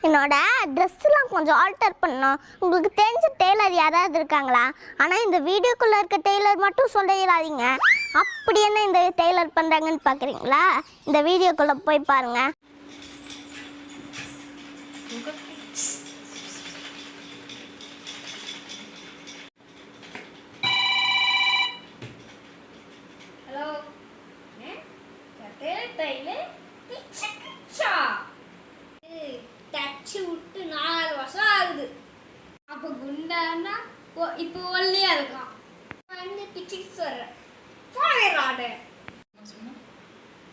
என்னோட ட்ரெஸ்லாம் கொஞ்சம் ஆல்டர் பண்ணணும். உங்களுக்கு தெரிஞ்ச டெய்லர் யாராவது இருக்காங்களா? ஆனால் இந்த வீடியோக்குள்ளே இருக்க டெய்லர் மட்டும் சொல்லிடாதீங்க. அப்படி என்ன இந்த டெய்லர் பண்ணுறாங்கன்னு பார்க்குறீங்களா? இந்த வீடியோக்குள்ளே போய் பாருங்கள். ஹலோ, தச்சு விட்டு 4 வருஷம் ஆகுது. அப்போ குண்டானா இப்போ ஒல்லியா இருக்கான். வந்து பிச்சுக்கு சொல்றேன், போனேன்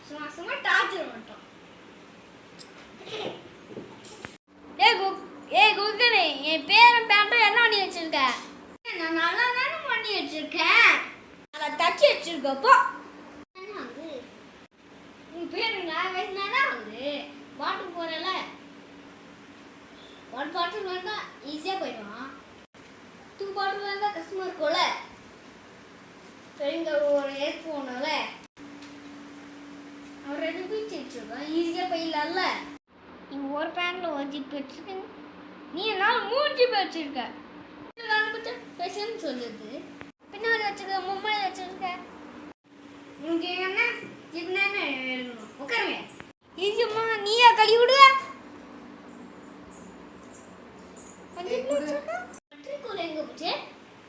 சும்மா சும்மா டார்ச்சர் பண்ணிட்டோம். குல்கனே, என் பேரும் பேண்டும் என்ன பண்ணி வச்சிருக்க? நான் நல்லா தானே பண்ணி வச்சிருக்கேன். நல்லா தச்சு வச்சிருக்கப்போ உன் பேரு நான் வயசுனானா ஆகுது. பாட்டுக்கு போறல, ஒன் பாட்டில் வேணா ஈஸியாக போயிடுவான். 2 பாட்டில் வேணா கஷ்டமாக இருக்கும்ல. சரிங்க, ஒரு ஏற்று போனோம்ல, அவர் 2 பீச் வச்சிருக்கோம், ஈஸியாக போயிடலாம்ல. நீ ஒரு பேண்டில் ஒரு ஜிப் வச்சிருக்க, நீ என்னால் 3 ஜிப் வச்சிருக்க. ஃபேஷன் சொல்லுது, பின்னாடி வச்சிருக்க, முன்னாடி வச்சிருக்க. உனக்கு என்ன ஜிப்னா